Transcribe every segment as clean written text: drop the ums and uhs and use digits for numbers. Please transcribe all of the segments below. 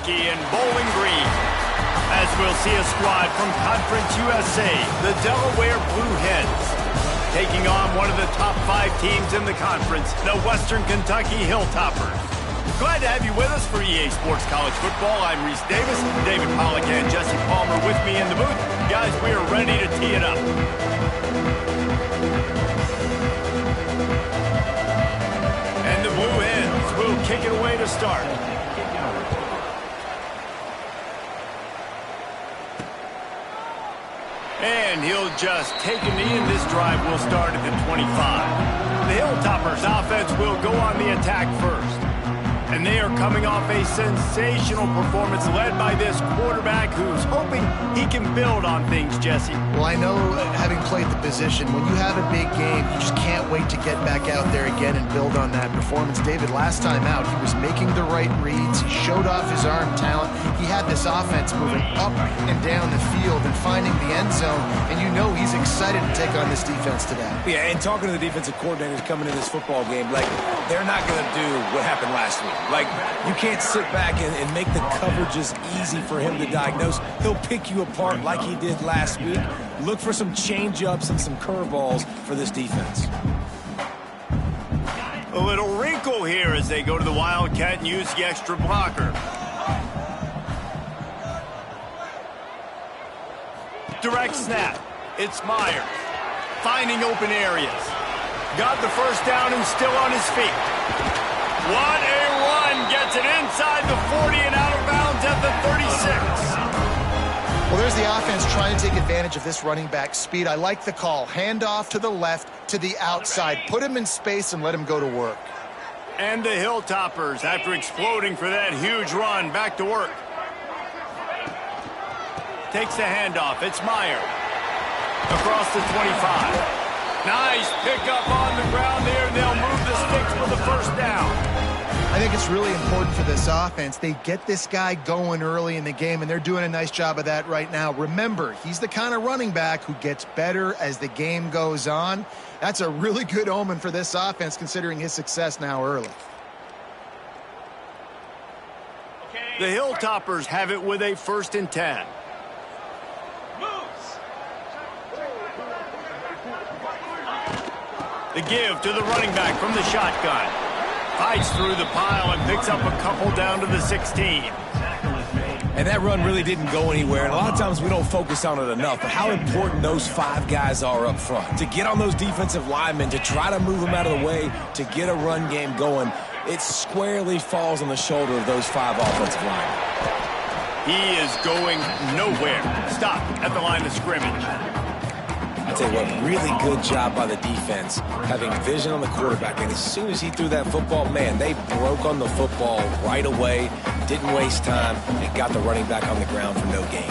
Kentucky in Bowling Green. As we'll see a squad from Conference USA, the Delaware Blue Hens, taking on one of the top 5 teams in the conference, the Western Kentucky Hilltoppers. Glad to have you with us for EA Sports College Football. I'm Reese Davis, David Pollack and Jesse Palmer with me in the booth. Guys, we are ready to tee it up. And the Blue Hens will kick it away to start. And he'll just take a knee, and this drive will start at the 25. The Hilltoppers offense will go on the attack first. And they are coming off a sensational performance led by this quarterback who's hoping he can build on things, Jesse. Well, I know, having played the position, when you have a big game, you just can't wait to get back out there again and build on that performance. David, last time out, he was making the right reads. He showed off his arm talent. He had this offense moving up and down the field and finding the end zone. And you know he's excited to take on this defense today. Yeah, and talking to the defensive coordinators coming into this football game, like, they're not going to do what happened last week. Like, you can't sit back and make the coverages easy for him to diagnose. He'll pick you apart like he did last week. Look for some change-ups and some curveballs for this defense. A little wrinkle here as they go to the Wildcat and use the extra blocker. Direct snap. It's Myers. Finding open areas. Got the first down and still on his feet. What a run. Gets it inside the 40 and out of bounds at the 36. Well, there's the offense trying to take advantage of this running back speed. I like the call. Handoff to the left, to the outside. Put him in space and let him go to work. And the Hilltoppers, after exploding for that huge run, back to work. Takes the handoff. It's Meyer. Across the 25. Nice pickup on the ground there. They'll move the sticks for the first down. I think it's really important for this offense. They get this guy going early in the game, and they're doing a nice job of that right now. Remember, he's the kind of running back who gets better as the game goes on. That's a really good omen for this offense, considering his success now early. The Hilltoppers have it with a 1st and 10. The give to the running back from the shotgun. Fights through the pile and picks up a couple down to the 16. And that run really didn't go anywhere. And a lot of times we don't focus on it enough, but how important those 5 guys are up front. To get on those defensive linemen, to try to move them out of the way, to get a run game going, it squarely falls on the shoulder of those 5 offensive linemen. He is going nowhere. Stop at the line of scrimmage. I tell you what, really good job by the defense, having vision on the quarterback. And as soon as he threw that football, man, they broke on the football right away, didn't waste time, and got the running back on the ground for no gain.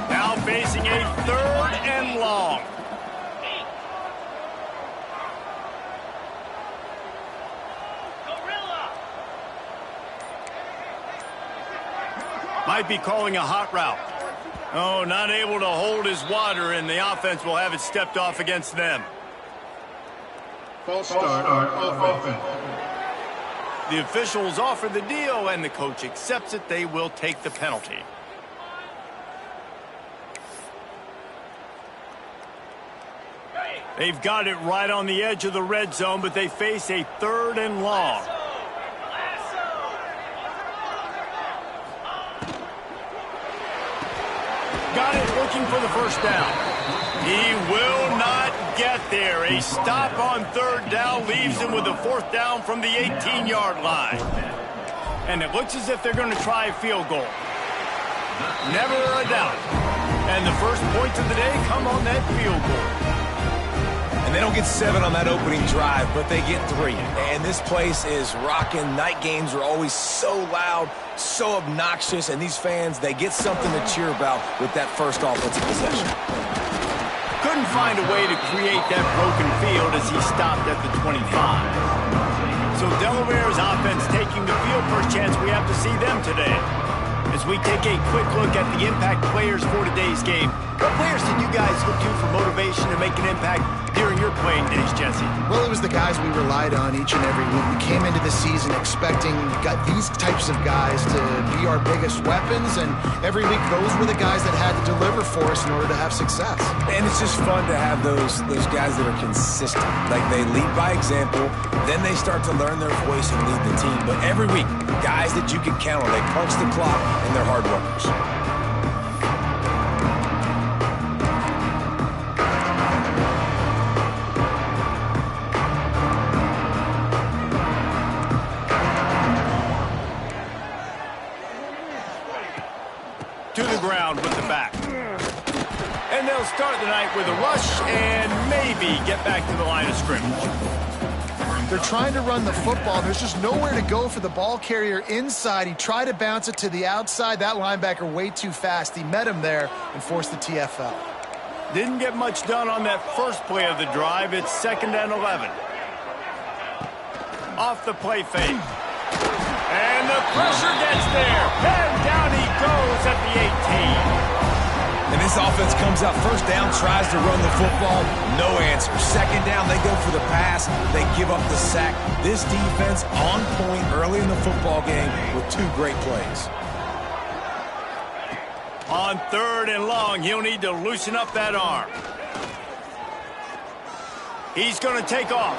Now facing a 3rd and long. Might be calling a hot route. Oh, not able to hold his water, and the offense will have it stepped off against them. False start off offense. The officials offer the deal, and the coach accepts it. They will take the penalty. They've got it right on the edge of the red zone, but they face a 3rd and long. Got it, looking for the first down. He will not get there. A stop on 3rd down leaves him with a 4th down from the 18-yard line. And it looks as if they're going to try a field goal. Never a doubt. And the first points of the day come on that field goal. And they don't get 7 on that opening drive, but they get 3. And this place is rocking. Night games are always so loud, so obnoxious, and these fans, they get something to cheer about with that first offensive possession. Couldn't find a way to create that broken field as he stopped at the 25. So Delaware's offense taking the field. First chance we have to see them today. As we take a quick look at the impact players for today's game, what players did you guys look to for motivation to make an impact during your playing days, Jesse? Well, it was the guys we relied on each and every week. We came into the season expecting these types of guys to be our biggest weapons, and every week those were the guys that had to deliver for us in order to have success. And it's just fun to have those guys that are consistent. Like, they lead by example, then they start to learn their voice and lead the team. But every week, guys that you can count on, they punch the clock, and they're hard workers. To the ground with the back. And they'll start the night with a rush and maybe get back to the line of scrimmage. They're trying to run the football. There's just nowhere to go for the ball carrier inside. He tried to bounce it to the outside. That linebacker way too fast. He met him there and forced the TFL. Didn't get much done on that first play of the drive. It's 2nd and 11. Off the play fake. And the pressure gets there. And down he goes at the 18. And this offense comes out first down, tries to run the football, no answer. 2nd down, they go for the pass, they give up the sack. This defense on point early in the football game with 2 great plays. On 3rd and long, he'll need to loosen up that arm. He's going to take off.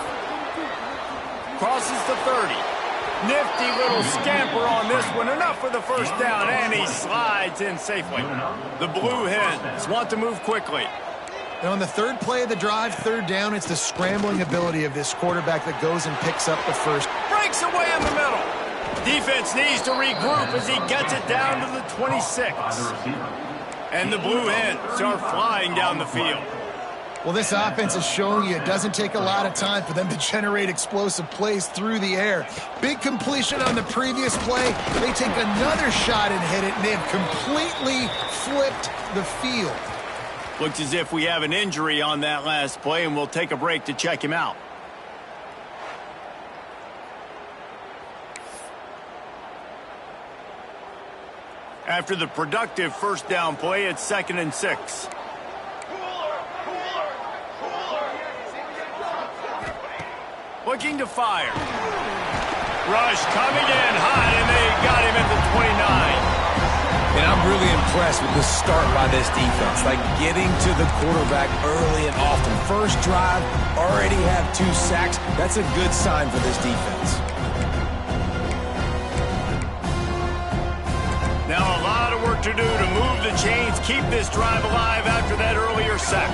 Crosses the 30. Nifty little scamper on this one. Enough for the first down, and he slides in safely. The Blue Hens want to move quickly. And on the 3rd play of the drive, 3rd down, it's the scrambling ability of this quarterback that goes and picks up the first. Breaks away in the middle. Defense needs to regroup as he gets it down to the 26. And the Blue Hens are flying down the field. Well, this offense is showing you it doesn't take a lot of time for them to generate explosive plays through the air. Big completion on the previous play. They take another shot and hit it, and they've completely flipped the field. Looks as if we have an injury on that last play, and we'll take a break to check him out. After the productive first down play, it's 2nd and 6. Looking to fire. Rush coming in high, and they got him at the 29. And I'm really impressed with the start by this defense. Like, getting to the quarterback early and often. First drive, already have 2 sacks. That's a good sign for this defense. Now a lot of work to do to move the chains, keep this drive alive after that earlier sack.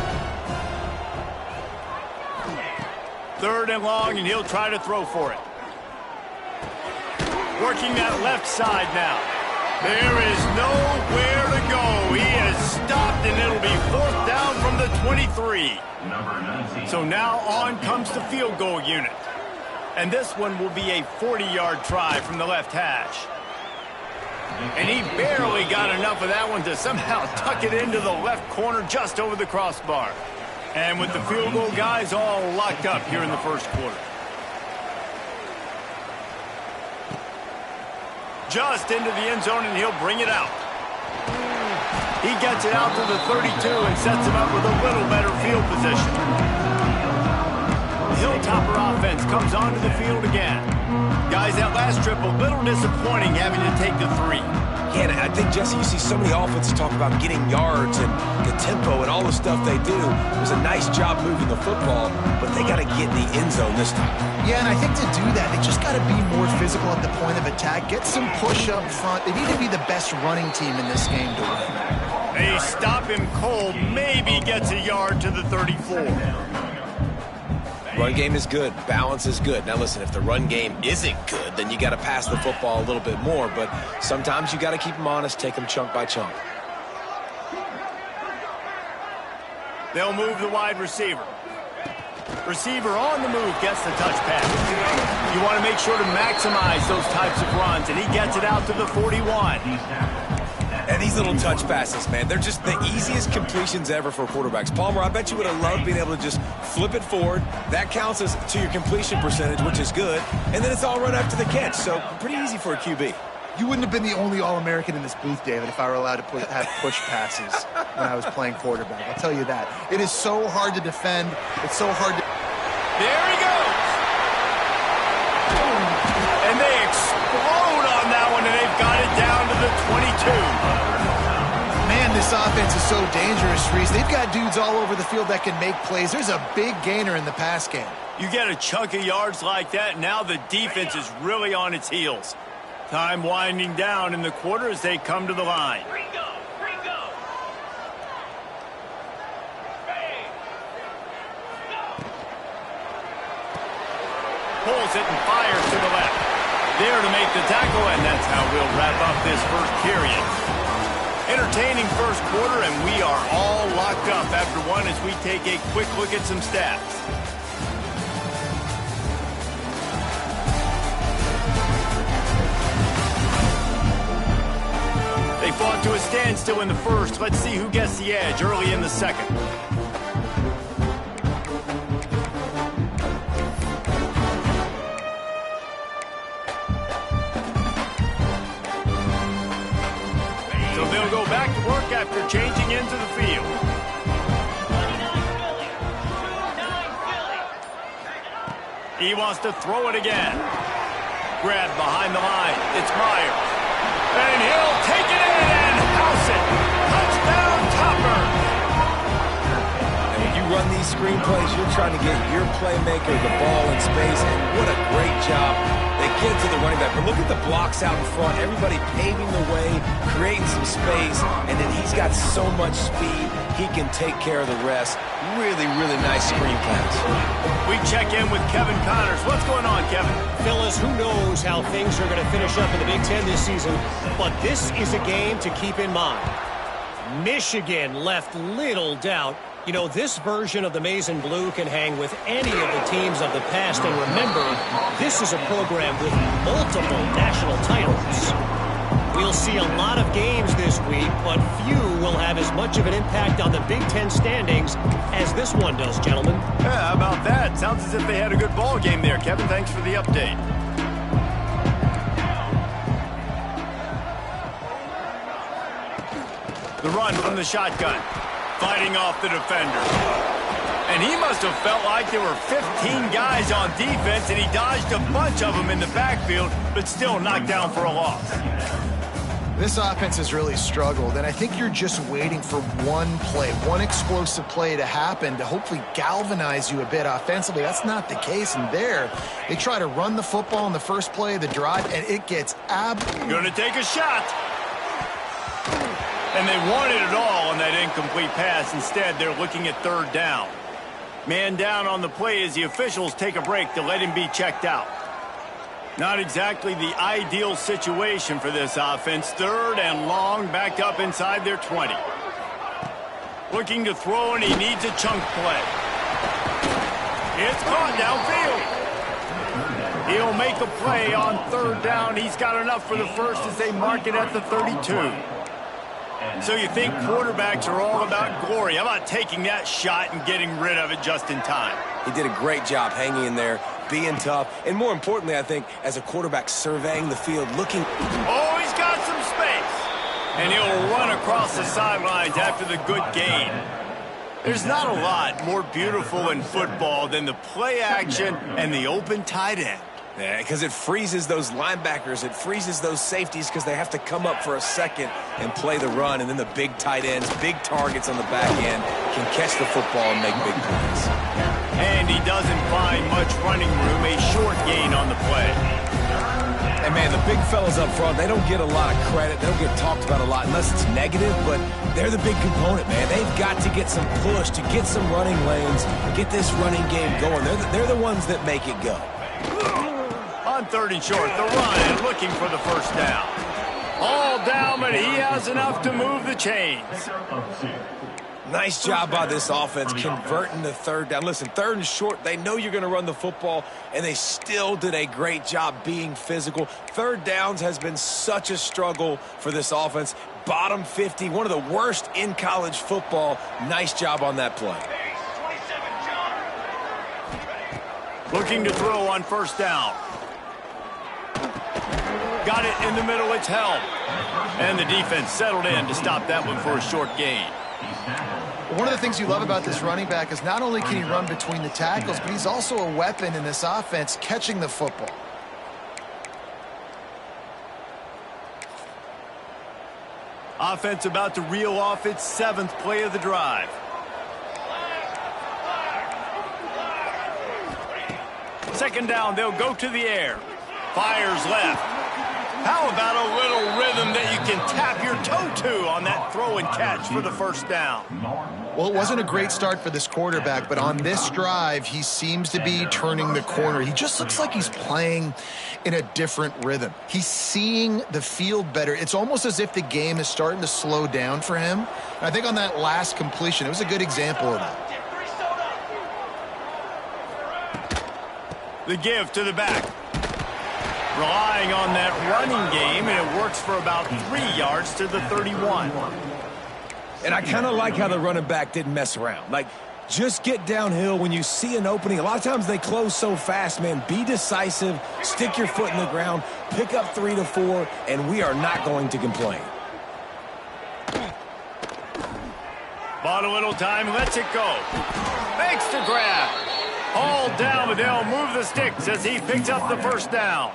3rd and long, and he'll try to throw for it. Working that left side now. There is nowhere to go. He is stopped, and it'll be 4th down from the 23. So now on comes the field goal unit. And this one will be a 40-yard try from the left hash. And he barely got enough of that one to somehow tuck it into the left corner just over the crossbar. And with the field goal guys all locked up here in the first quarter. Just into the end zone, and he'll bring it out. He gets it out to the 32 and sets him up with a little better field position. The Hilltopper offense comes onto the field again. Guys, that last trip a little disappointing having to take the 3. Yeah, and I think, Jesse, you see so many offenses talk about getting yards and the tempo and all the stuff they do. It was a nice job moving the football, but they got to get in the end zone this time. Yeah, and I think to do that, they just got to be more physical at the point of attack. Get some push up front. They need to be the best running team in this game to win. They stop him cold, maybe gets a yard to the 34. Run game is good. Balance is good. Now, listen, if the run game isn't good, then you got to pass the football a little bit more. But sometimes you got to keep them honest, take them chunk by chunk. They'll move the wide receiver. Receiver on the move gets the touch pass. You want to make sure to maximize those types of runs, and he gets it out to the 41. And these little touch passes, man, they're just the easiest completions ever for quarterbacks. Palmer, I bet you would have loved being able to just flip it forward. That counts as to your completion percentage, which is good. And then it's all run after the catch, so pretty easy for a QB. You wouldn't have been the only All-American in this booth, David, if I were allowed to have push passes when I was playing quarterback. I'll tell you that. It is so hard to defend. It's so hard to... There he goes. And they explode on that one, and they've got it down to the 22. Man, this offense is so dangerous, Reese. They've got dudes all over the field that can make plays. There's a big gainer in the pass game. You get a chunk of yards like that, now the defense is really on its heels. Time winding down in the quarter as they come to the line. Pulls it and fires to the left. There to make the tackle, and that's how we'll wrap up this first period. Entertaining first quarter, and we are all locked up after one as we take a quick look at some stats. They fought to a standstill in the first. Let's see who gets the edge early in the second. So they'll go back to work after changing into the field. He wants to throw it again. Grabbed behind the line. It's Myers. And he'll take it in and house it. Touchdown, Toppers. And when you run these screenplays, you're trying to get your playmaker the ball in space, and what a great job. They get to the running back, but look at the blocks out in front. Everybody paving the way, creating some space, and then he's got so much speed, he can take care of the rest. Really, really nice screen pass. We check in with Kevin Connors. What's going on, Kevin? Phyllis, who knows how things are going to finish up in the Big Ten this season, but this is a game to keep in mind. Michigan left little doubt. You know, this version of the Maize and Blue can hang with any of the teams of the past, and remember, this is a program with multiple national titles. We'll see a lot of games this week, but few will have as much of an impact on the Big Ten standings as this one does, gentlemen. Yeah, how about that? Sounds as if they had a good ball game there, Kevin. Thanks for the update. The run from the shotgun. Fighting off the defender. And he must have felt like there were 15 guys on defense, and he dodged a bunch of them in the backfield, but still knocked down for a loss. This offense has really struggled, and I think you're just waiting for one play, one explosive play to happen to hopefully galvanize you a bit offensively. That's not the case, and there, they try to run the football in the first play of the drive, and it gets Gonna take a shot. And they wanted it all on that incomplete pass. Instead, they're looking at third down. Man down on the play as the officials take a break to let him be checked out. Not exactly the ideal situation for this offense. Third and long, backed up inside their 20. Looking to throw, and he needs a chunk play. It's caught downfield. He'll make a play on third down. He's got enough for the first as they mark it at the 32. So you think quarterbacks are all about glory. How about taking that shot and getting rid of it just in time? He did a great job hanging in there, being tough, and more importantly, I think, as a quarterback surveying the field, looking... Oh, he's got some space. And he'll run across the sidelines after the good gain. There's not a lot more beautiful in football than the play action and the open tight end. Yeah, because it freezes those linebackers. It freezes those safeties because they have to come up for a second and play the run. And then the big tight ends, big targets on the back end can catch the football and make big plays. And he doesn't find much running room, a short gain on the play. And, man, the big fellas up front, they don't get a lot of credit. They don't get talked about a lot unless it's negative, but they're the big component, man. They've got to get some push, to get some running lanes, get this running game going. They're the ones that make it go. On third and short, the run and looking for the first down. All down, but he has enough to move the chains. Nice job by this offense converting the third down. Listen, third and short, they know you're going to run the football, and they still did a great job being physical. Third downs has been such a struggle for this offense. Bottom 50, one of the worst in college football. Nice job on that play. Looking to throw on first down. Got it in the middle. It's held. And the defense settled in to stop that one for a short gain. One of the things you love about this running back is not only can he run between the tackles, but he's also a weapon in this offense catching the football. Offense about to reel off its 7th play of the drive. Second down, they'll go to the air. Fires left. How about a little rhythm that you can tap your toe to on that throw and catch for the first down? Well, it wasn't a great start for this quarterback, but on this drive, he seems to be turning the corner. He just looks like he's playing in a different rhythm. He's seeing the field better. It's almost as if the game is starting to slow down for him. And I think on that last completion, it was a good example of that. The give to the back. Relying on that running game, and it works for about 3 yards to the 31. And I kind of like how the running back didn't mess around. Like, just get downhill when you see an opening. A lot of times they close so fast, man. Be decisive, stick your foot in the ground, pick up 3 to 4, and we are not going to complain. Bought a little time, lets it go. Makes the grab. Hauled down, but they'll move the sticks as he picks up the first down.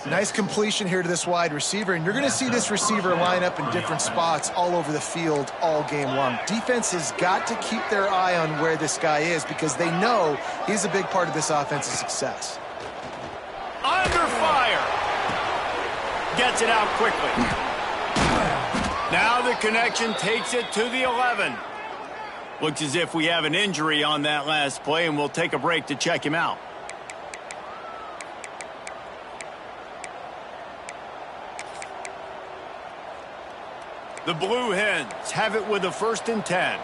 Nice completion here to this wide receiver, and you're going to see this receiver line up in different spots all over the field all game long. Defense has got to keep their eye on where this guy is because they know he's a big part of this offense's success. Under fire. Gets it out quickly. Now the connection takes it to the 11. Looks as if we have an injury on that last play, and we'll take a break to check him out. The Blue Hens have it with a 1st and 10.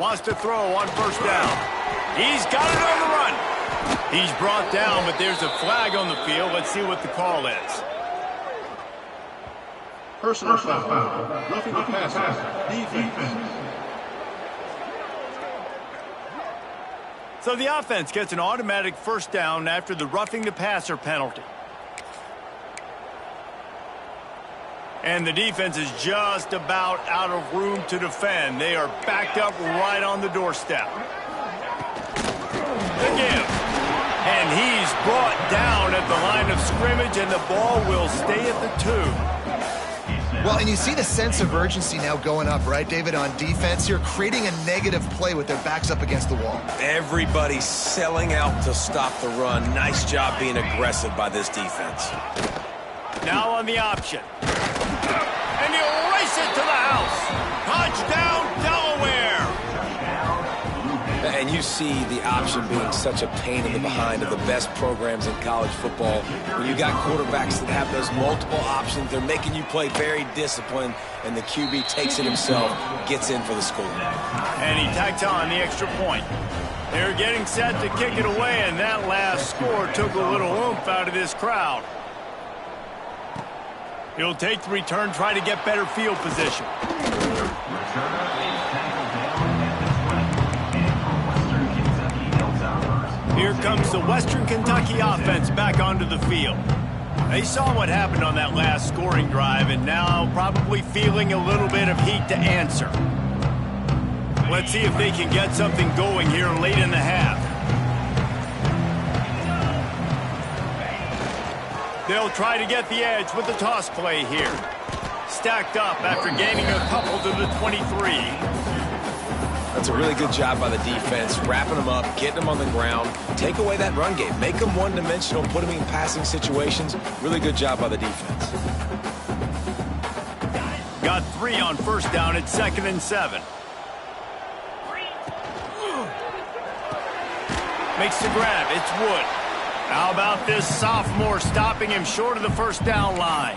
Wants to throw on first down. He's got it on the run. He's brought down, but there's a flag on the field. Let's see what the call is. Personal foul. Roughing the passer. Defense. So the offense gets an automatic first down after the roughing the passer penalty. And the defense is just about out of room to defend. They are backed up right on the doorstep. The give. And he's brought down at the line of scrimmage, and the ball will stay at the 2. Well, and you see the sense of urgency now going up, right, David, on defense here, creating a negative play with their backs up against the wall. Everybody's selling out to stop the run. Nice job being aggressive by this defense. Now on the option. And he'll race it to the house. Touchdown, Delaware. And you see the option being such a pain in the behind of the best programs in college football. When you got quarterbacks that have those multiple options, they're making you play very disciplined, and the QB takes it himself, gets in for the score. And he tacks on the extra point. They're getting set to kick it away, and that last score took a little oomph out of this crowd. He'll take the return, try to get better field position. Here comes the Western Kentucky offense back onto the field. They saw what happened on that last scoring drive, and now probably feeling a little bit of heat to answer. Let's see if they can get something going here late in the half. They'll try to get the edge with the toss play here. Stacked up after gaining a couple to the 23. That's a really good job by the defense, wrapping them up, getting them on the ground, take away that run game, make them one-dimensional, put them in passing situations. Really good job by the defense. Got 3 on first down at 2nd and 7. Makes the grab. It's Wood. How about this sophomore stopping him short of the first down line?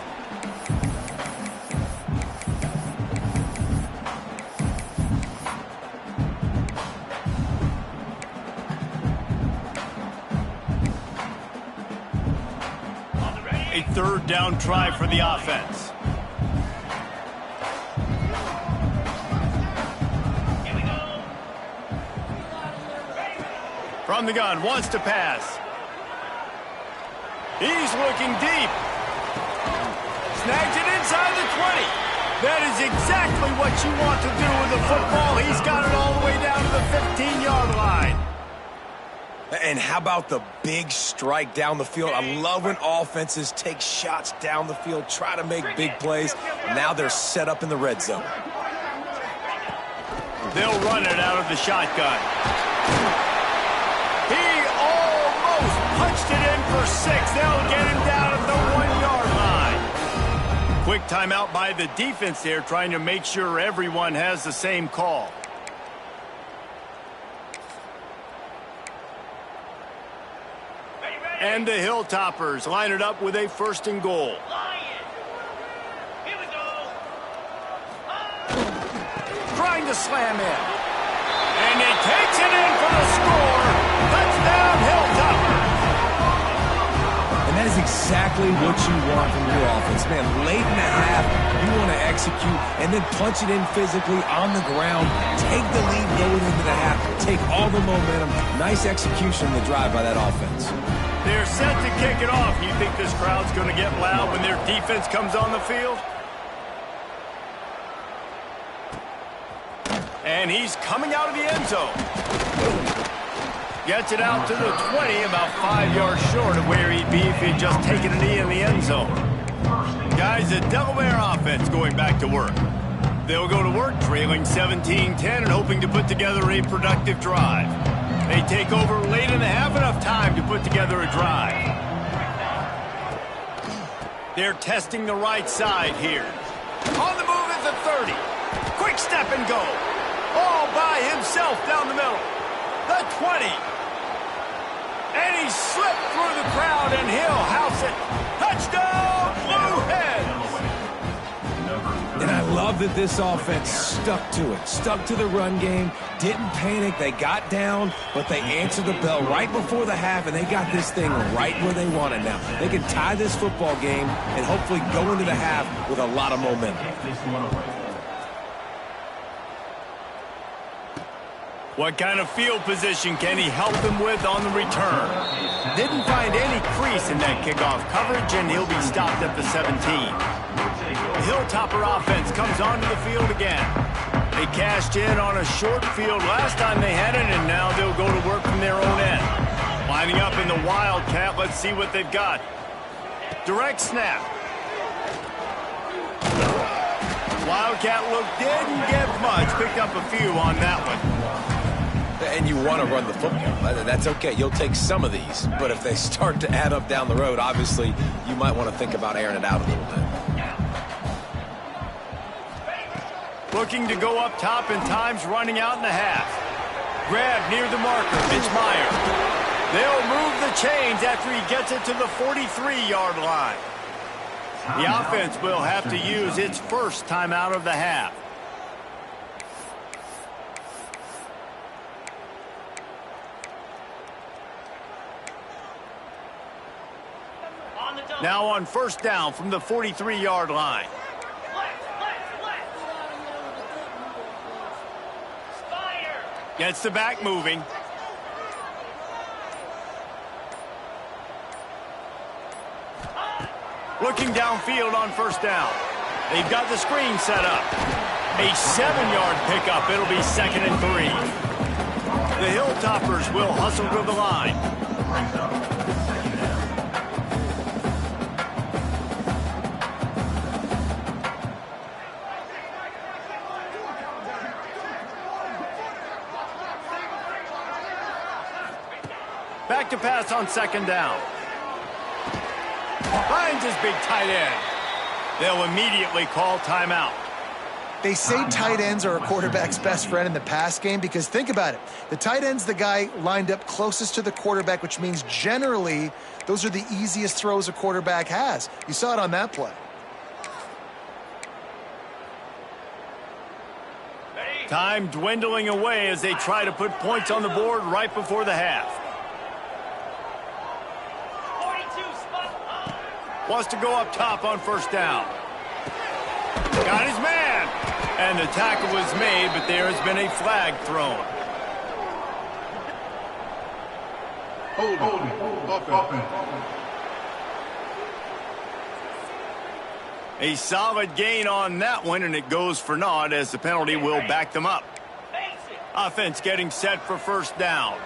A 3rd down try for the offense. From the gun, wants to pass. He's looking deep. Snags it inside the 20. That is exactly what you want to do with the football. He's got it all the way down to the 15-yard line. And how about the big strike down the field? I love when offenses take shots down the field, try to make big plays. Now they're set up in the red zone. They'll run it out of the shotgun. He almost punched it in for 6. They'll get him down at the 1-yard line. Quick timeout by the defense there, trying to make sure everyone has the same call. And the Hilltoppers line it up with a 1st and goal. Trying to slam in. And he takes it in for the score. Touchdown, Hilltoppers. And that is exactly what you want from your offense. Man, late in the half, you want to execute and then punch it in physically on the ground. Take the lead going into the half. Take all the momentum. Nice execution on the drive by that offense. They're set to kick it off. You think this crowd's going to get loud when their defense comes on the field? And he's coming out of the end zone. Gets it out to the 20, about 5 yards short of where he'd be if he'd just taken a knee in the end zone. Guys, the Delaware offense going back to work. They'll go to work trailing 17-10 and hoping to put together a productive drive. They take over late in the half, enough time to put together a drive. They're testing the right side here. On the move at the 30. Quick step and go. All by himself down the middle. The 20. And he slipped through the crowd, and he'll house it. Touchdown, Blue Hens! And I love that this offense stuck to it. Stuck to the run game. Didn't panic. They got down, but they answered the bell right before the half, and they got this thing right where they want it now. They can tie this football game and hopefully go into the half with a lot of momentum. What kind of field position can he help them with on the return? Didn't find any crease in that kickoff coverage, and he'll be stopped at the 17. The Hilltopper offense comes onto the field again. They cashed in on a short field last time they had it, and now they'll go to work from their own end. Lining up in the Wildcat, let's see what they've got. Direct snap. Wildcat look didn't give much, picked up a few on that one. And you want to run the football. That's okay. You'll take some of these. But if they start to add up down the road, obviously, you might want to think about airing it out a little bit. Looking to go up top, and time's running out in the half. Grab near the marker, Mitch Meyer. They'll move the chains after he gets it to the 43-yard line. The offense will have to use its first timeout of the half. Now on 1st down from the 43-yard line. Gets the back moving. Looking downfield on 1st down. They've got the screen set up. A 7-yard pickup. It'll be 2nd and 3. The Hilltoppers will hustle to the line. Back to pass on 2nd down. Finds his big tight end. They'll immediately call timeout. They say tight ends are a quarterback's best friend in the pass game because think about it. The tight end's the guy lined up closest to the quarterback, which means generally those are the easiest throws a quarterback has. You saw it on that play. Time dwindling away as they try to put points on the board right before the half. Wants to go up top on 1st down. Got his man. And the tackle was made, but there has been a flag thrown. Holding. Offense. A solid gain on that one, and it goes for naught as the penalty will back them up. Offense getting set for first down.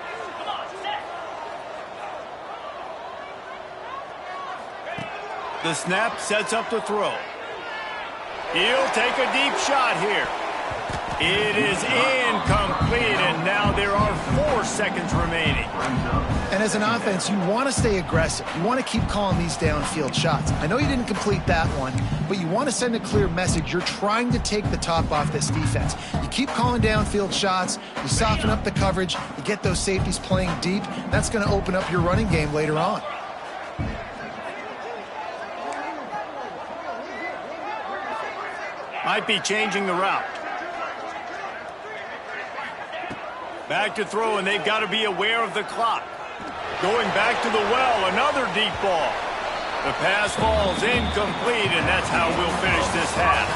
The snap sets up the throw. He'll take a deep shot here. It is incomplete, and now there are 4 seconds remaining. And as an offense, you want to stay aggressive. You want to keep calling these downfield shots. I know you didn't complete that one, but you want to send a clear message. You're trying to take the top off this defense. You keep calling downfield shots. You soften up the coverage. You get those safeties playing deep. That's going to open up your running game later on. Might be changing the route. Back to throw, and they've got to be aware of the clock. Going back to the well, another deep ball. The pass falls incomplete, and that's how we'll finish this half.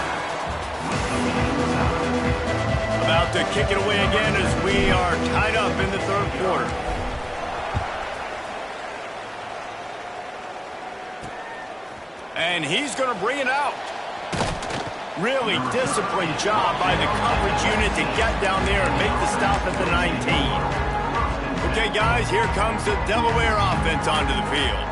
About to kick it away again as we are tied up in the third quarter. And he's going to bring it out. Really disciplined job by the coverage unit to get down there and make the stop at the 19. Okay, guys, here comes the Delaware offense onto the field.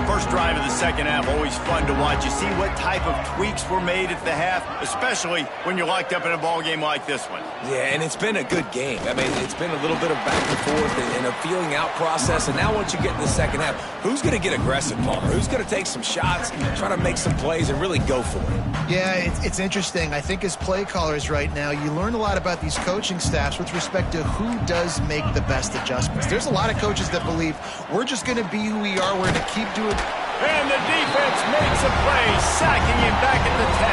First drive of the second half, always fun to watch. You see what type of tweaks were made at the half, especially when you're locked up in a ball game like this one. Yeah, and it's been a good game. I mean, it's been a little bit of back and forth and a feeling out process. And now once you get in the second half, who's going to get aggressive, Palmer? Who's going to take some shots, try to make some plays, and really go for it? Yeah, it's interesting. I think as play callers right now, you learn a lot about these coaching staffs with respect to who does make the best adjustments. There's a lot of coaches that believe we're just going to be who we are. We're going to keep doing. And the defense makes a play, sacking him back at the 10.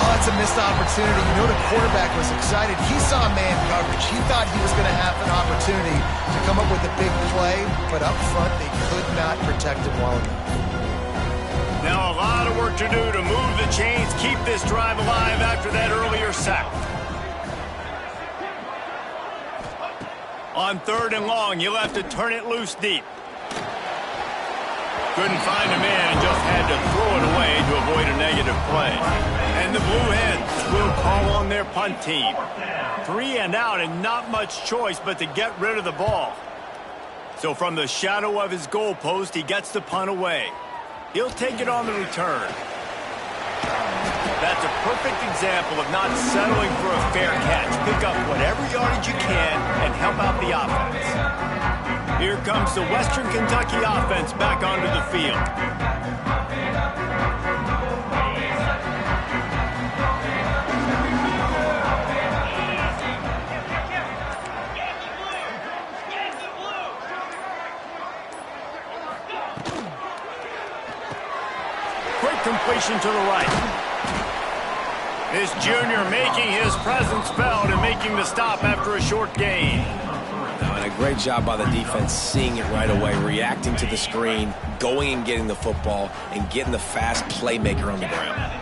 Oh, it's a missed opportunity. You know the quarterback was excited. He saw man coverage. He thought he was going to have an opportunity to come up with a big play, but up front they could not protect him well enough. Now a lot of work to do to move the chains, keep this drive alive after that earlier sack. On 3rd and long, you'll have to turn it loose deep. Couldn't find a man and just had to throw it away to avoid a negative play. And the Blue Hens will call on their punt team. 3 and out and not much choice but to get rid of the ball. So from the shadow of his goalpost, he gets the punt away. He'll take it on the return. That's a perfect example of not settling for a fair catch. Pick up whatever yardage you can and help out the offense. Here comes the Western Kentucky offense back onto the field. Quick completion to the right. This junior making his presence felt and making the stop after a short gain. And a great job by the defense seeing it right away, reacting to the screen, going and getting the football, and getting the fast playmaker on the ground.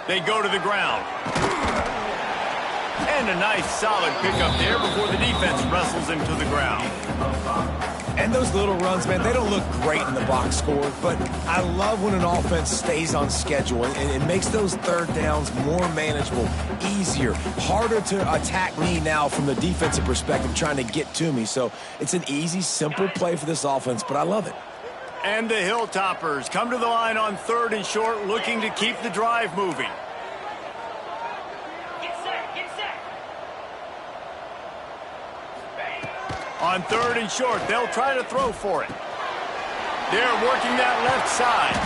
They go to the ground. And a nice solid pickup there before the defense wrestles him to the ground. And those little runs, man, they don't look great in the box score, but I love when an offense stays on schedule and it makes those third downs more manageable, easier, harder to attack me now from the defensive perspective trying to get to me. So it's an easy, simple play for this offense, but I love it. And the Hilltoppers come to the line on 3rd and short, looking to keep the drive moving. On 3rd and short, they'll try to throw for it. They're working that left side.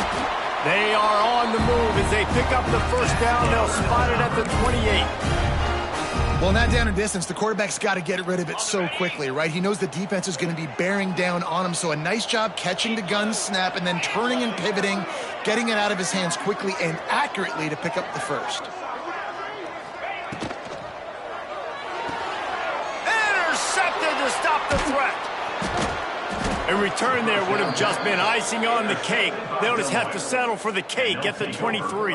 They are on the move as they pick up the first down. They'll spot it at the 28. Well, in that down and distance, the quarterback's got to get rid of it so quickly, right? He knows the defense is going to be bearing down on him, so a nice job catching the gun snap and then turning and pivoting, getting it out of his hands quickly and accurately to pick up the first. To stop the threat. A return there would have just been icing on the cake. They'll just have to settle for the cake at the 23.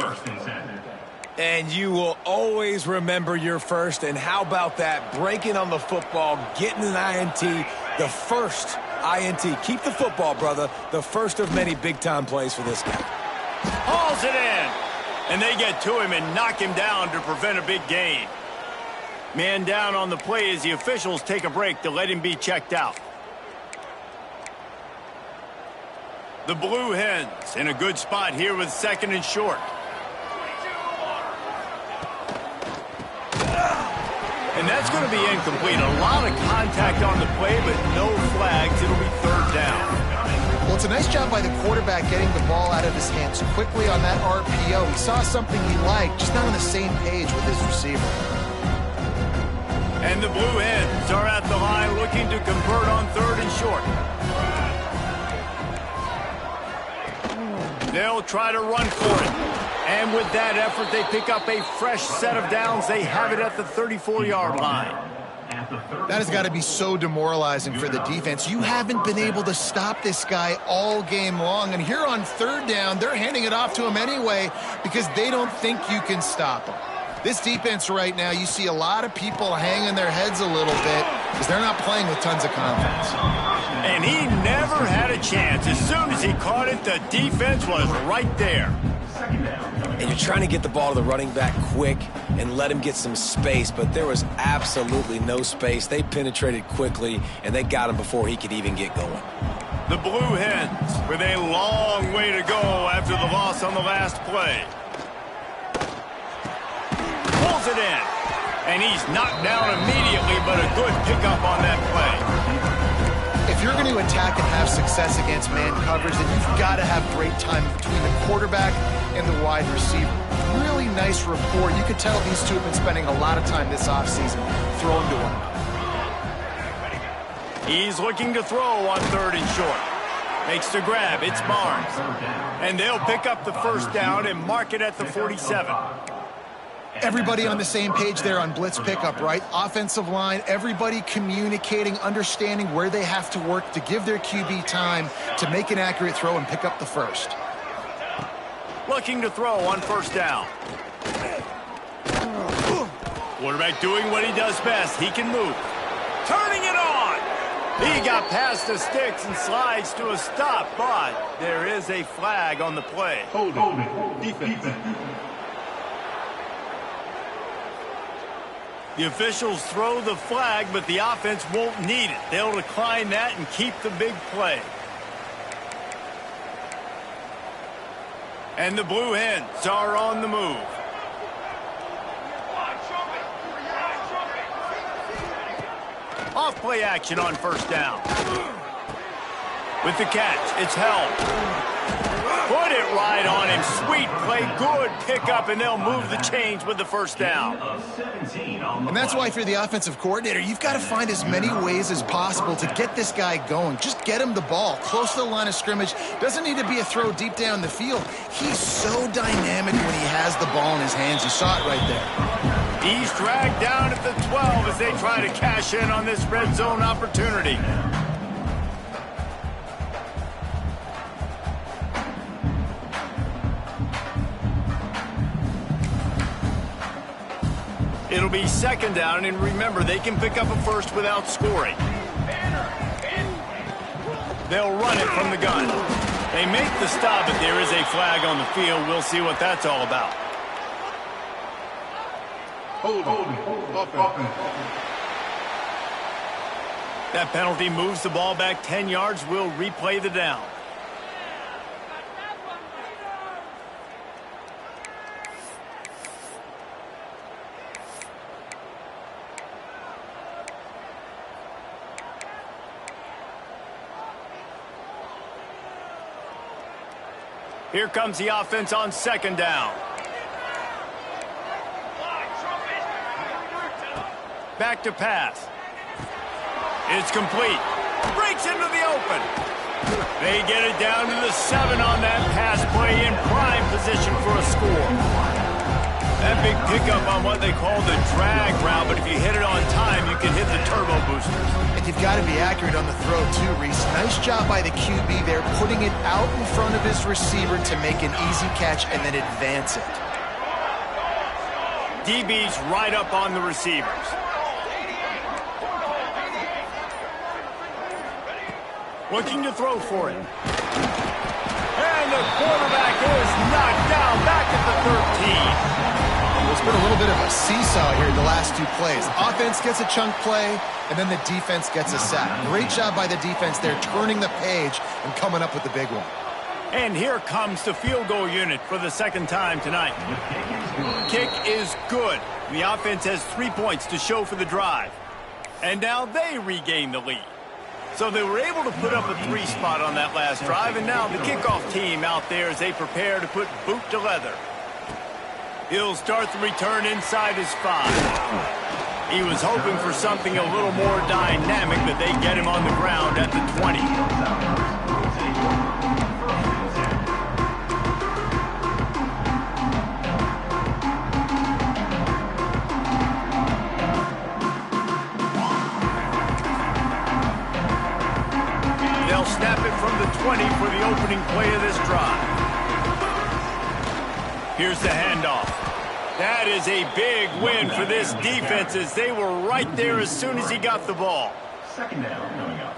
And you will always remember your first. And how about that? Breaking on the football, getting an INT, the first INT. Keep the football, brother. The first of many big-time plays for this guy. Hauls it in. And they get to him and knock him down to prevent a big gain. Man down on the play as the officials take a break to let him be checked out. The Blue Hens in a good spot here with 2nd and short. And that's going to be incomplete. A lot of contact on the play, but no flags. It'll be 3rd down. Well, it's a nice job by the quarterback getting the ball out of his hands quickly on that RPO. He saw something he liked, just not on the same page with his receiver. And the Blue Hens are at the line looking to convert on 3rd and short. They'll try to run for it. And with that effort, they pick up a fresh set of downs. They have it at the 34-yard line. That has got to be so demoralizing for the defense. You haven't been able to stop this guy all game long. And here on 3rd down, they're handing it off to him anyway because they don't think you can stop him. This defense right now, you see a lot of people hanging their heads a little bit because they're not playing with tons of confidence. And he never had a chance. As soon as he caught it, the defense was right there. And you're trying to get the ball to the running back quick and let him get some space, but there was absolutely no space. They penetrated quickly, and they got him before he could even get going. The Blue Hens with a long way to go after the loss on the last play. Pulls it in, and he's knocked down immediately, but a good pickup on that play. If you're going to attack and have success against man coverage, then you've got to have great time between the quarterback and the wide receiver. Really nice rapport. You could tell these two have been spending a lot of time this offseason throwing to him. He's looking to throw on 3rd and short. Makes the grab. It's Barnes. And they'll pick up the 1st down and mark it at the 47. Everybody on the same page there on blitz pickup, right? Offensive line, everybody communicating, understanding where they have to work to give their QB time to make an accurate throw and pick up the 1st. Looking to throw on 1st down. Quarterback doing what he does best. He can move. Turning it on. He got past the sticks and slides to a stop, but there is a flag on the play. Holding. Defense. The officials throw the flag, but the offense won't need it. They'll decline that and keep the big play. And the Blue Hens are on the move. Off play action on 1st down. With the catch, it's held. Put it right on him. Sweet play, good pickup, and they'll move the chains with the 1st down. And that's why if you're the offensive coordinator, you've got to find as many ways as possible to get this guy going. Just get him the ball close to the line of scrimmage. Doesn't need to be a throw deep down the field. He's so dynamic when he has the ball in his hands. You saw it right there. He's dragged down at the 12 as they try to cash in on this red zone opportunity. It'll be 2nd down, and remember, they can pick up a 1st without scoring. They'll run it from the gun. They make the stop, but there is a flag on the field. We'll see what that's all about. Holding. That penalty moves the ball back 10 yards. We'll replay the down. Here comes the offense on 2nd down. Back to pass. It's complete. Breaks into the open. They get it down to the 7 on that pass play in prime position for a score. That big pickup on what they call the drag route, but if you hit it on time, you can hit the turbo boosters. And you've got to be accurate on the throw too, Reese. Nice job by the QB there, putting it out in front of his receiver to make an easy catch and then advance it. DB's right up on the receivers. Looking to throw for it. And the quarterback is knocked down back at the 13. It's been a little bit of a seesaw here the last two plays. Offense gets a chunk play, and then the defense gets a sack. Great job by the defense there, turning the page and coming up with the big one. And here comes the field goal unit for the second time tonight. Kick is good. The offense has 3 points to show for the drive. And now they regain the lead. So they were able to put up a 3 spot on that last drive, and now the kickoff team out there as they prepare to put boot to leather. He'll start the return inside his 5. He was hoping for something a little more dynamic, but they get him on the ground at the 20. They'll snap it from the 20 for the opening play of this drive. Here's the handoff. That is a big win for this defense as they were right there as soon as he got the ball. Second down coming up.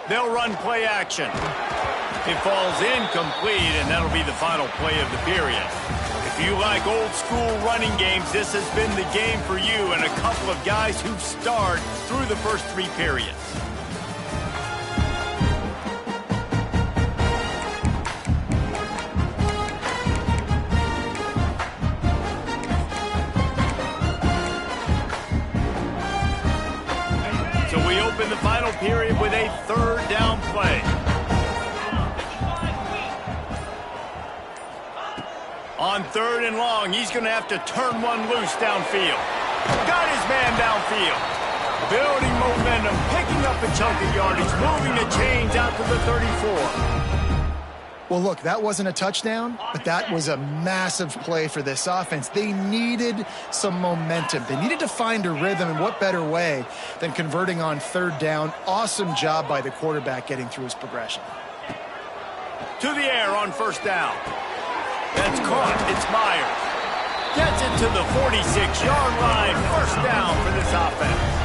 They'll run play action. It falls incomplete, and that'll be the final play of the period. If you like old school running games, this has been the game for you and a couple of guys who've starred through the first 3 periods. In the final period with a 3rd down play. On 3rd and long, he's going to have to turn one loose downfield. Got his man downfield. Building momentum, picking up a chunk of yardage, moving the chains out to the 34. Well, look, that wasn't a touchdown, but that was a massive play for this offense. They needed some momentum. They needed to find a rhythm, and what better way than converting on 3rd down. Awesome job by the quarterback getting through his progression. To the air on 1st down. That's caught. It's Myers. Gets it to the 46-yard line. 1st down for this offense.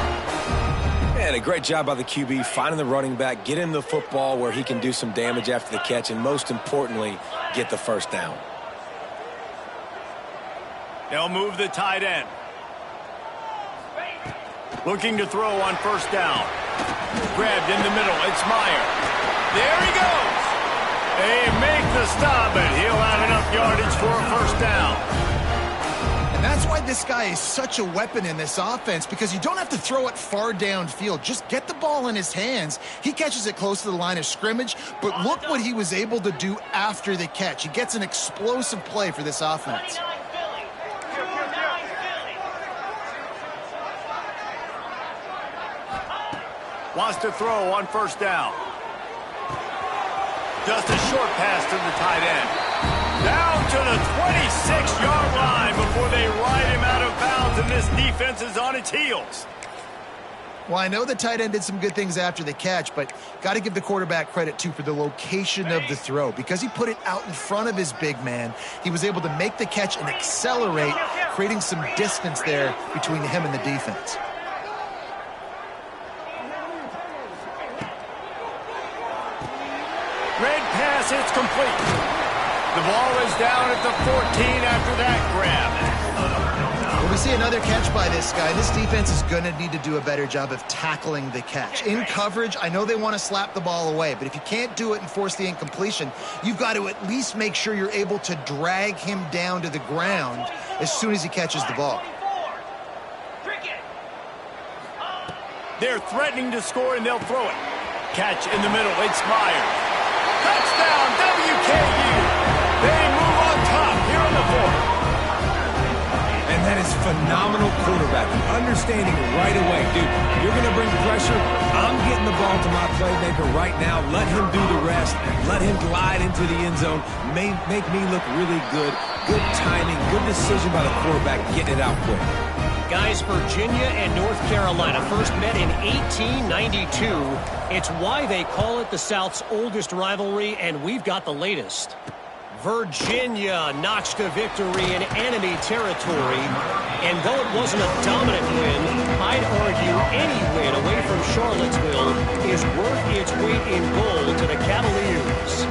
And a great job by the QB finding the running back, get him the football where he can do some damage after the catch, and most importantly, get the 1st down. They'll move the tight end. Looking to throw on 1st down. Grabbed in the middle. It's Myers. There he goes. They make the stop, and he'll have enough yardage for a 1st down. And that's why this guy is such a weapon in this offense, because you don't have to throw it far downfield. Just get the ball in his hands. He catches it close to the line of scrimmage, but look what he was able to do after the catch. He gets an explosive play for this offense. Wants to throw on 1st down. Just a short pass to the tight end. Down to the 26-yard line before they ride him out of bounds, and this defense is on its heels. Well, I know the tight end did some good things after the catch, but got to give the quarterback credit, too, for the location of the throw. Because he put it out in front of his big man, he was able to make the catch and accelerate, creating some distance there between him and the defense. Red pass, it's complete. The ball is down at the 14 after that grab. When we see another catch by this guy, this defense is going to need to do a better job of tackling the catch. In coverage, I know they want to slap the ball away, but if you can't do it and force the incompletion, you've got to at least make sure you're able to drag him down to the ground as soon as he catches the ball. They're threatening to score, and they'll throw it. Catch in the middle. It's Myers. Touchdown, WKU. They move on top here in the 4th. And that is phenomenal quarterbacking. Understanding right away, dude, you're going to bring pressure. I'm getting the ball to my playmaker right now. Let him do the rest. Let him glide into the end zone. Make me look really good. Good timing, good decision by the quarterback, getting it out quick. Guys, Virginia and North Carolina first met in 1892. It's why they call it the South's oldest rivalry, and we've got the latest. Virginia notched a victory in enemy territory. And though it wasn't a dominant win, I'd argue any win away from Charlottesville is worth its weight in gold to the Cavaliers.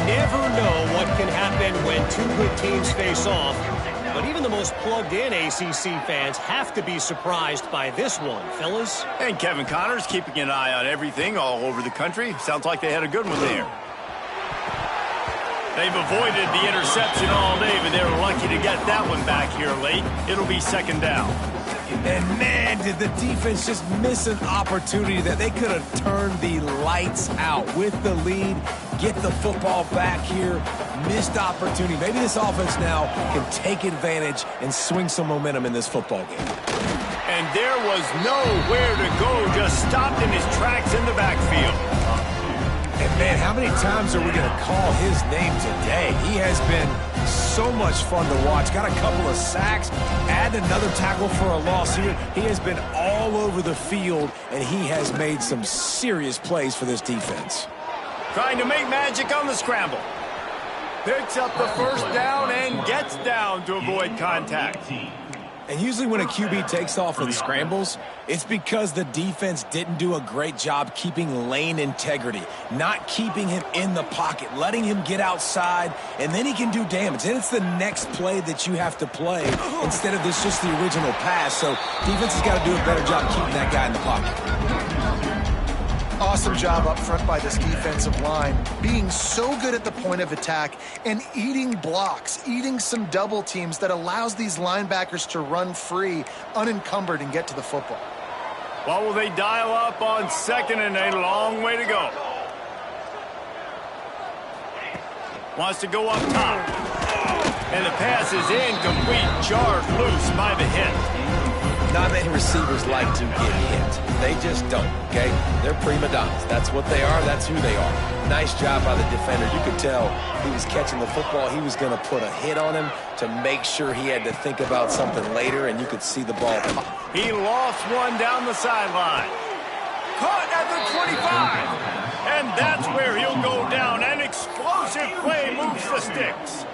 Never know what can happen when two good teams face off. But even the most plugged-in ACC fans have to be surprised by this one, fellas. And Kevin Connors keeping an eye on everything all over the country. Sounds like they had a good one there. They've avoided the interception all day, but they were lucky to get that one back here late. It'll be second down. And man, did the defense just miss an opportunity that they could have turned the lights out with the lead, get the football back here. Missed opportunity. Maybe this offense now can take advantage and swing some momentum in this football game. And there was nowhere to go, just stopped in his tracks in the backfield. And man, how many times are we going to call his name today? He has been so much fun to watch. Got a couple of sacks, add another tackle for a loss here. He has been all over the field, and he has made some serious plays for this defense. Trying to make magic on the scramble. Picks up the first down and gets down to avoid contact. And usually when a QB takes off and scrambles, it's because the defense didn't do a great job keeping lane integrity, not keeping him in the pocket, letting him get outside, and then he can do damage. And it's the next play that you have to play instead of this just the original pass. So defense has got to do a better job keeping that guy in the pocket. Awesome job up front by this defensive line, being so good at the point of attack and eating blocks, eating some double teams that allows these linebackers to run free, unencumbered, and get to the football. What will they dial up on 2nd and a long way to go? Wants to go up top. And the pass is incomplete, jarred loose by the hit. Not many receivers like to get hit. They just don't, okay? They're prima donnas. That's what they are. That's who they are. Nice job by the defender. You could tell he was catching the football. He was going to put a hit on him to make sure he had to think about something later, and you could see the ball. He lost one down the sideline. Caught at the 25. And that's where he'll go down. An explosive play moves the sticks.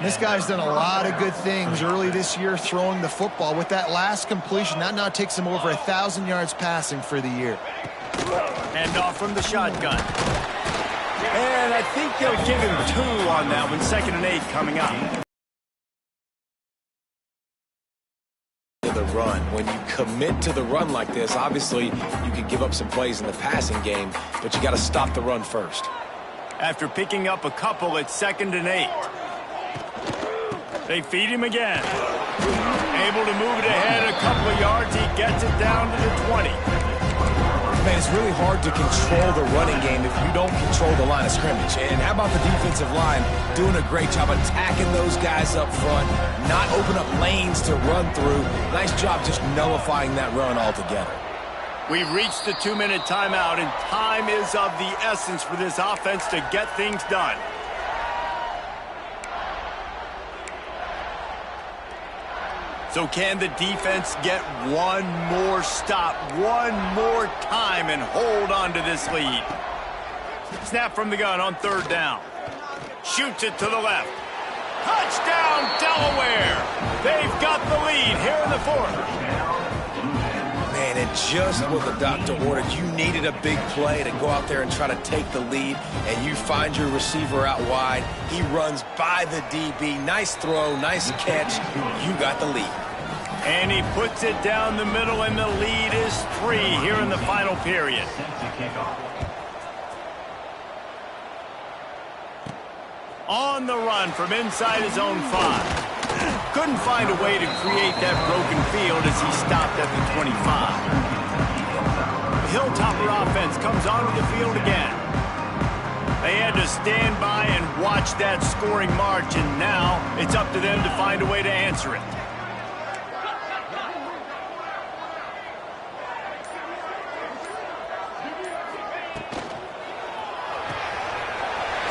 This guy's done a lot of good things early this year throwing the football. With that last completion, that now takes him over 1,000 yards passing for the year. Hand off from the shotgun. And I think they'll give him 2 on that one. 2nd and 8 coming up. The run. When you commit to the run like this, obviously you can give up some plays in the passing game, but you got to stop the run first. After picking up a couple, it's 2nd and 8. They feed him again. Able to move it ahead a couple of yards. He gets it down to the 20. Man, it's really hard to control the running game if you don't control the line of scrimmage. And how about the defensive line doing a great job attacking those guys up front, not open up lanes to run through. Nice job just nullifying that run altogether. We've reached the 2-minute timeout, and time is of the essence for this offense to get things done. So can the defense get one more stop, one more time, and hold on to this lead? Snap from the gun on 3rd down. Shoots it to the left. Touchdown, Delaware! They've got the lead here in the 4th. Man, and just what the doctor ordered. You needed a big play to go out there and try to take the lead, and you find your receiver out wide. He runs by the DB. Nice throw, nice catch. You got the lead. And he puts it down the middle, and the lead is 3 here in the final period. On the run from inside his own 5. Couldn't find a way to create that broken field as he stopped at the 25. The Hilltopper offense comes onto the field again. They had to stand by and watch that scoring march, and now it's up to them to find a way to answer it.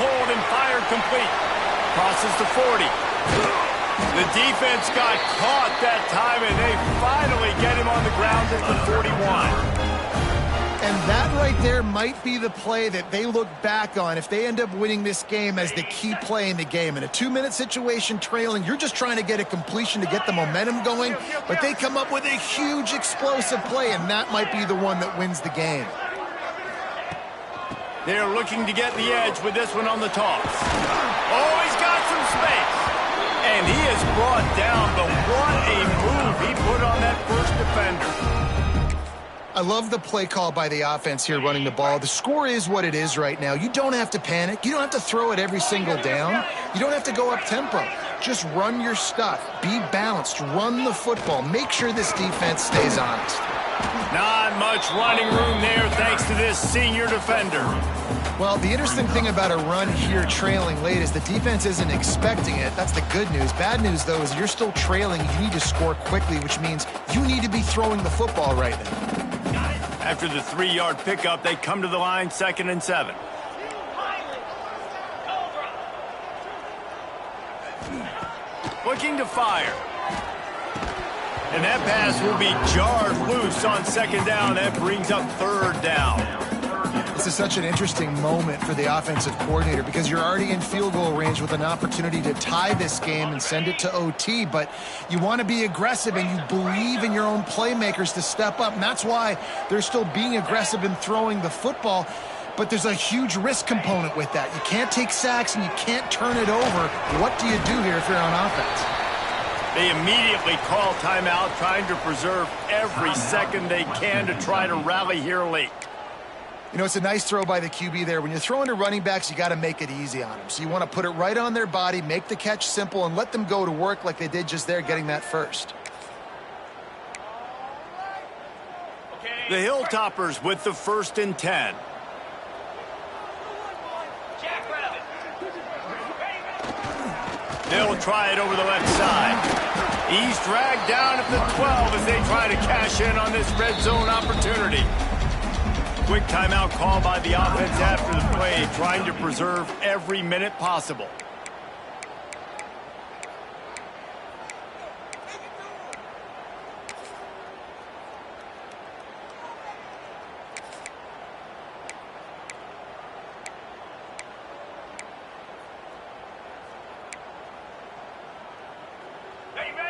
Hold and fire complete. Crosses the 40. The defense got caught that time, and they finally get him on the ground at the 41. And that right there might be the play that they look back on if they end up winning this game as the key play in the game. In a 2-minute situation trailing, you're just trying to get a completion to get the momentum going, but they come up with a huge explosive play, and that might be the one that wins the game. They're looking to get the edge with this one on the toss. Oh, he's got some space. And he is brought down, but what a move he put on that first defender. I love the play call by the offense here running the ball. The score is what it is right now. You don't have to panic. You don't have to throw it every single down. You don't have to go up tempo. Just run your stuff. Be balanced. Run the football. Make sure this defense stays honest. Not much running room there thanks to this senior defender. Well, the interesting thing about a run here trailing late is the defense isn't expecting it. That's the good news. Bad news, though, is you're still trailing. You need to score quickly, which means you need to be throwing the football right now. After the 3-yard pickup, they come to the line 2nd and 7. Looking to fire. And that pass will be jarred loose on 2nd down. That brings up 3rd down. This is such an interesting moment for the offensive coordinator because you're already in field goal range with an opportunity to tie this game and send it to OT, but you want to be aggressive and you believe in your own playmakers to step up, and that's why they're still being aggressive in throwing the football, but there's a huge risk component with that. You can't take sacks and you can't turn it over. What do you do here if you're on offense? They immediately call timeout, trying to preserve every second they can to try to rally here late. You know, it's a nice throw by the QB there. When you're throwing to running backs, you got to make it easy on them. So you want to put it right on their body, make the catch simple, and let them go to work like they did just there, getting that first. The Hilltoppers with the 1st and 10. They'll try it over the left side. He's dragged down at the 12 as they try to cash in on this red zone opportunity. Quick timeout call by the offense after the play, trying to preserve every minute possible.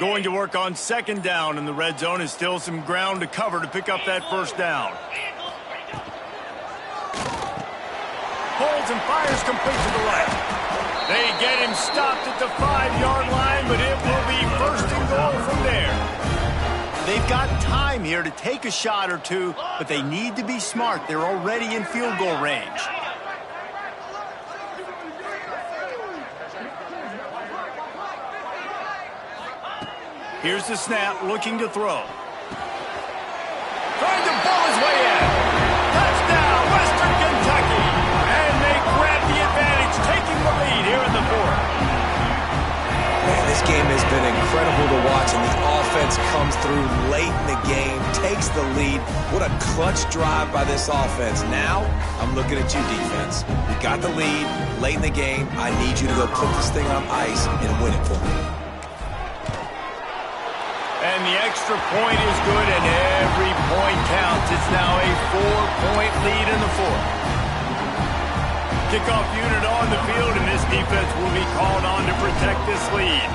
Going to work on 2nd down in the red zone is still some ground to cover to pick up that 1st down. Holds and fires complete to the right. They get him stopped at the 5-yard line, but it will be 1st and goal from there. They've got time here to take a shot or two, but they need to be smart. They're already in field goal range. Here's the snap, looking to throw. Trying to ball his way in. Touchdown, Western Kentucky. And they grab the advantage, taking the lead here in the 4th. Man, this game has been incredible to watch, and the offense comes through late in the game, takes the lead. What a clutch drive by this offense. Now, I'm looking at you, defense. We got the lead late in the game. I need you to go put this thing on ice and win it for me. And the extra point is good, and every point counts. It's now a 4-point lead in the 4th. Kickoff unit on the field, and this defense will be called on to protect this lead.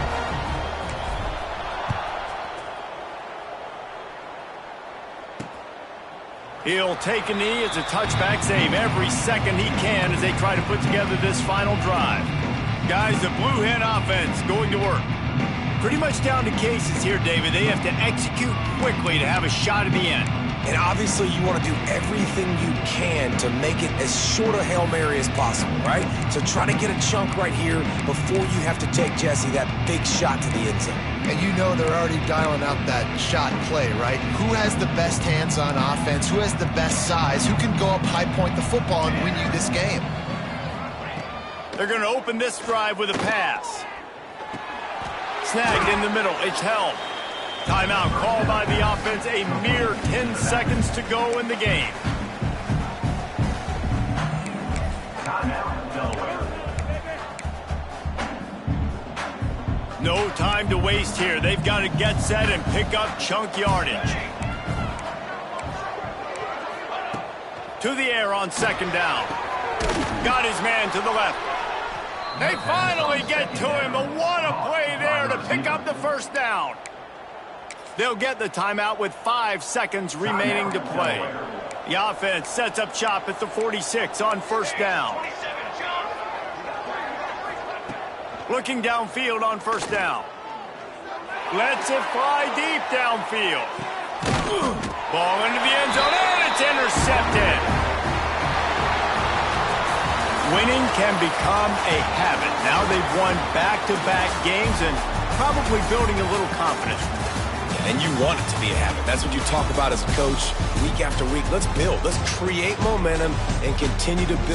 He'll take a knee. It's a touchback save every second he can as they try to put together this final drive. Guys, the Blue Hen offense going to work. Pretty much down to cases here, David. They have to execute quickly to have a shot at the end. And obviously you want to do everything you can to make it as short a Hail Mary as possible, right? So try to get a chunk right here before you have to take, Jesse, that big shot to the end zone. And you know they're already dialing up that shot play, right? Who has the best hands on offense? Who has the best size? Who can go up high point the football and win you this game? They're going to open this drive with a pass. Snagged in the middle. It's held. Timeout called by the offense. A mere 10 seconds to go in the game. No time to waste here. They've got to get set and pick up chunk yardage. To the air on second down. Got his man to the left. They finally get to him, but what a play there to pick up the first down. They'll get the timeout with 5 seconds remaining to play. The offense sets up shop at the 46 on first down. Looking downfield on first down. Lets it fly deep downfield. Ball into the end zone, and it's intercepted. Winning can become a habit. Now they've won back-to-back games and probably building a little confidence. And you want it to be a habit. That's what you talk about as a coach week after week. Let's build. Let's create momentum and continue to build.